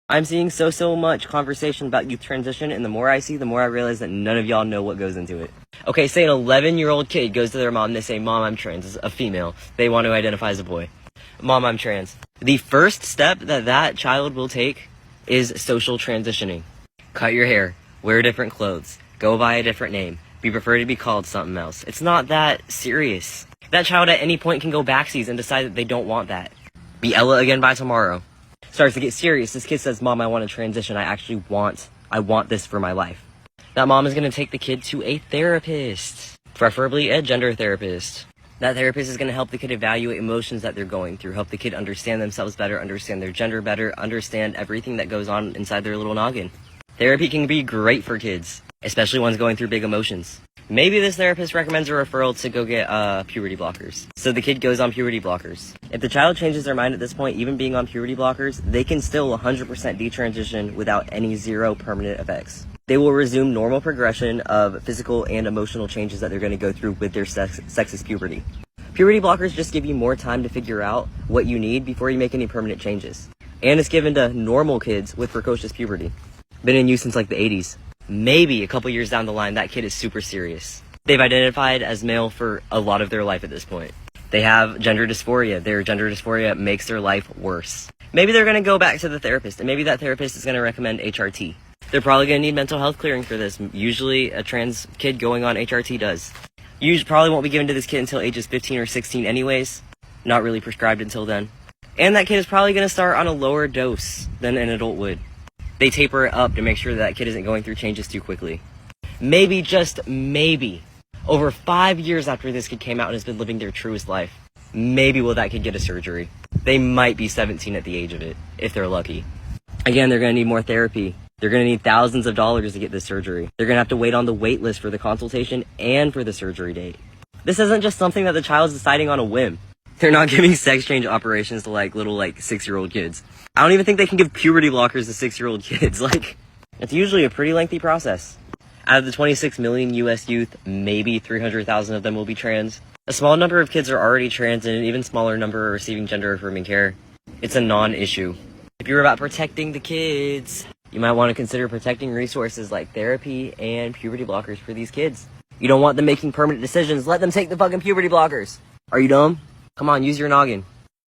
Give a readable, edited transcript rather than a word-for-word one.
I'm seeing so much conversation about youth transition, and the more I see, the more I realize that none of y'all know what goes into it. Okay, say an 11-year-old kid goes to their mom and they say, Mom, I'm trans, a female. They want to identify as a boy. Mom, I'm trans. The first step that child will take is social transitioning. Cut your hair, wear different clothes, go by a different name, be preferred to be called something else. It's not that serious. That child at any point can go backsies and decide that they don't want that. Be Ella again by tomorrow. Starts to get serious. This kid says, Mom, I want to transition. I want this for my life. That mom is going to take the kid to a therapist, preferably a gender therapist. That therapist is going to help the kid evaluate emotions that they're going through, help the kid understand themselves better, understand their gender better, understand everything that goes on inside their little noggin. Therapy can be great for kids, especially ones going through big emotions. Maybe this therapist recommends a referral to go get puberty blockers. So the kid goes on puberty blockers. If the child changes their mind at this point, even being on puberty blockers, they can still 100% detransition without any zero permanent effects. They will resume normal progression of physical and emotional changes that they're going to go through with their sexist puberty. Puberty blockers just give you more time to figure out what you need before you make any permanent changes. And it's given to normal kids with precocious puberty. Been in use since like the 80s. Maybe a couple years down the line, that kid is super serious. They've identified as male for a lot of their life at this point. They have gender dysphoria. Their gender dysphoria makes their life worse. Maybe they're going to go back to the therapist, and maybe that therapist is going to recommend HRT. They're probably going to need mental health clearing for this. Usually a trans kid going on HRT does. You probably won't be given to this kid until ages 15 or 16 anyways. Not really prescribed until then. And that kid is probably going to start on a lower dose than an adult would. They taper it up to make sure that kid isn't going through changes too quickly. Maybe, just maybe, over 5 years after this kid came out and has been living their truest life, maybe will that kid get a surgery. They might be 17 at the age of it, if they're lucky. Again, they're going to need more therapy. They're going to need thousands of dollars to get this surgery. They're going to have to wait on the wait list for the consultation and for the surgery date. This isn't just something that the child's deciding on a whim. They're not giving sex change operations to little 6-year-old kids. I don't even think they can give puberty blockers to 6-year-old kids. It's usually a pretty lengthy process. Out of the 26 million US youth, maybe 300,000 of them will be trans. A small number of kids are already trans, and an even smaller number are receiving gender affirming care. It's a non-issue. If you're about protecting the kids, you might want to consider protecting resources like therapy and puberty blockers for these kids. You don't want them making permanent decisions. Let them take the fucking puberty blockers. Are you dumb? Come on, use your noggin.